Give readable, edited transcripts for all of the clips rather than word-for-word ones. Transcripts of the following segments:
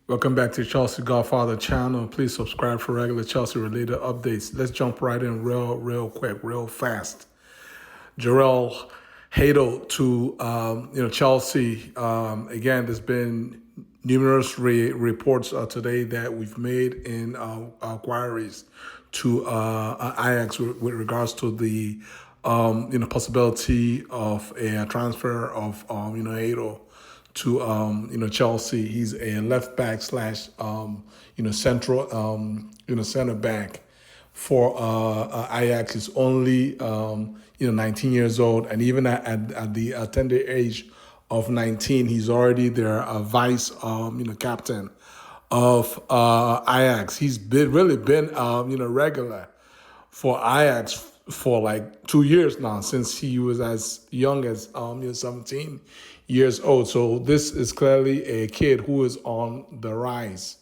Welcome back to Chelsea Godfather channel. Please subscribe for regular Chelsea related updates. Let's jump right in real quick, real fast. Jorrel HATO to Chelsea. Again, there's been numerous reports today that we've made in inquiries to Ajax with regards to the possibility of a transfer of HATO to Chelsea. He's a left back slash central center back for Ajax. Is only 19 years old, and even at the tender age of 19, he's already their vice captain of Ajax. He's really been regular for Ajax for like 2 years now, since he was as young as 17 years old. So this is clearly a kid who is on the rise,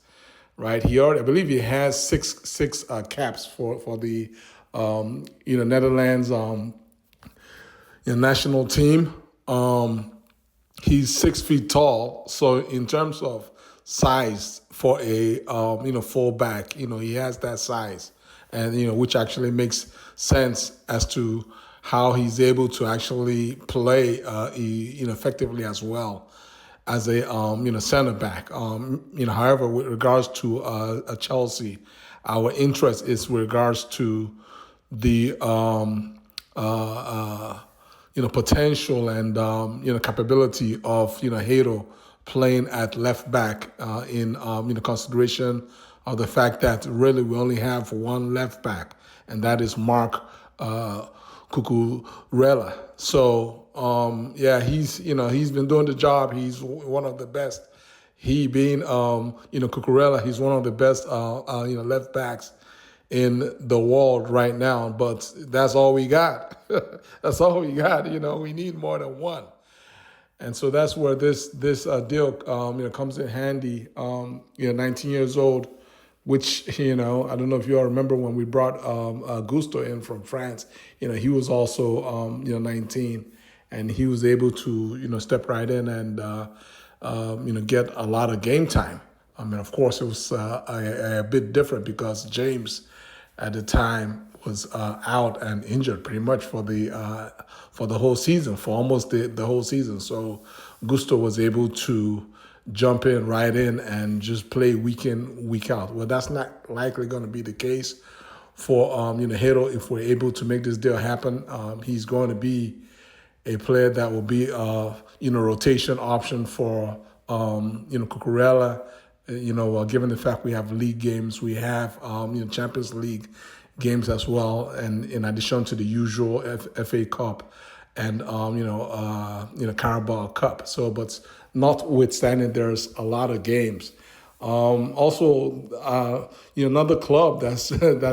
right? I believe he has six caps for the Netherlands national team. He's 6 feet tall, so in terms of size for a fullback, he has that size, and which actually makes sense as to how he's able to actually play effectively as well as a center back. However, with regards to a Chelsea, our interest is with regards to the potential and capability of HATO playing at left back in consideration of the fact that really we only have one left back, and that is Mark Cucurella. So he's been doing the job. He's one of the best. He being Cucurella, he's one of the best left backs in the world right now. But that's all we got. That's all we got. We need more than one. And so that's where this deal comes in handy. 19 years old, which I don't know if you all remember when we brought Gusto in from France. He was also 19, and he was able to step right in and get a lot of game time. I mean, of course, it was a bit different because James at the time was out and injured pretty much for the whole season, for almost the whole season. So Gusto was able to jump in right in and just play week in, week out. Well, that's not likely going to be the case for HATO. If we're able to make this deal happen, he's going to be a player that will be rotation option for Cucurella. Given the fact we have league games, we have Champions League games as well, and in addition to the usual FA Cup and Carabao Cup. So, but notwithstanding, there's a lot of games. Also, another club that's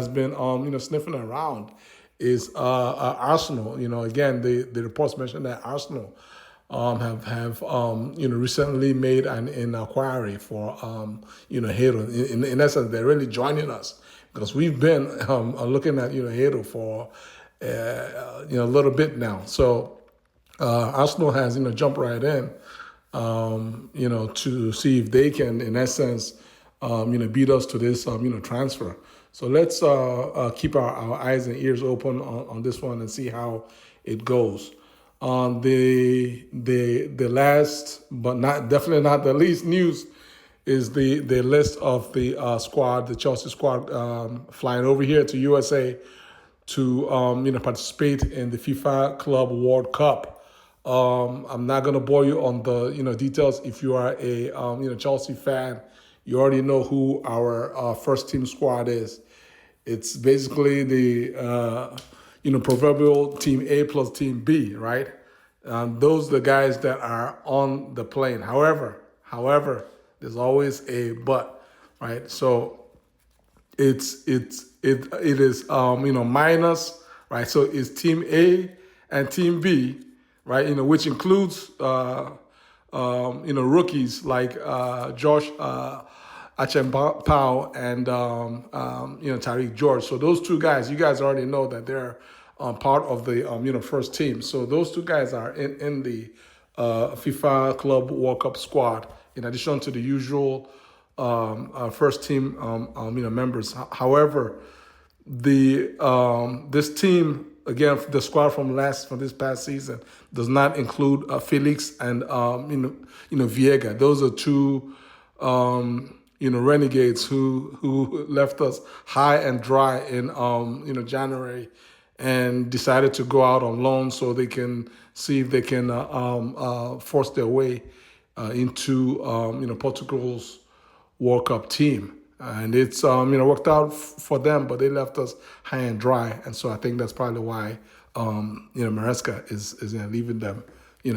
been sniffing around is Arsenal. Again, the reports mentioned that Arsenal have recently made an inquiry for HATO. In essence, they're really joining us because we've been looking at HATO for a little bit now. So Arsenal has jumped right in to see if they can, in essence, beat us to this transfer. So let's keep our eyes and ears open on this one and see how it goes. The last but definitely not the least news is the list of the squad, the Chelsea squad, flying over here to USA to participate in the FIFA Club World Cup. I'm not gonna bore you on the details. If you are a Chelsea fan, you already know who our first team squad is. It's basically the proverbial team A plus team B, right? Those are the guys that are on the plane. However, there's always a but, right? So it is minus, right? So it's team A and team B, right? Which includes rookies like Josh Achempau and Tariq George. So those two guys, you guys already know that they're part of the first team. So those two guys are in the FIFA Club World Cup squad, in addition to the usual first team members. However, this team again, the squad from this past season does not include Felix and Viega. Those are two renegades who left us high and dry in January, and decided to go out on loan so they can see if they can force their way into Portugal's World Cup team. And it's worked out for them, but they left us high and dry, and so I think that's probably why Maresca is leaving them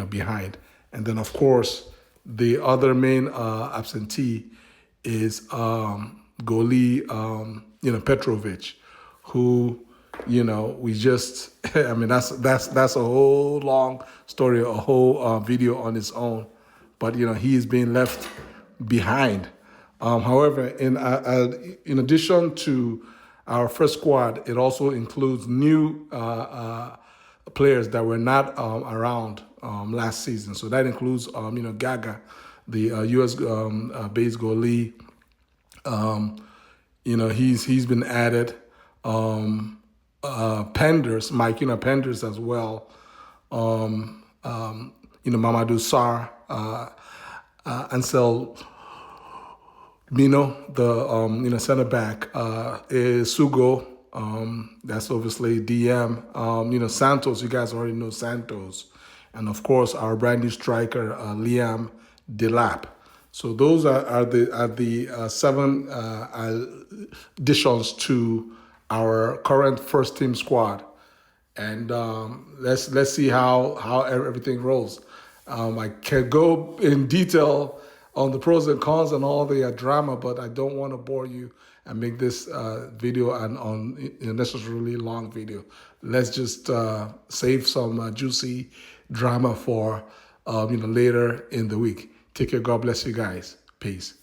behind. And then of course the other main absentee is goalie Petrovic, who we just I mean that's a whole long story, a whole video on its own, but he is being left behind. However, in addition to our first squad, it also includes new players that were not around last season. So that includes Gaga, the U.S. Based goalie. He's been added. Penders, Mike Penders as well. Mamadou Sarr, Ansel Mino, the center back, is Sugo. That's obviously DM. Santos, you guys already know Santos, and of course our brand new striker Liam Delap. So those are the 7 additions to our current first team squad, and let's see how everything rolls. I can go in detail on the pros and cons and all the drama, but I don't want to bore you and make this video an unnecessarily long video. Let's just save some juicy drama for later in the week. Take care. God bless you guys. Peace.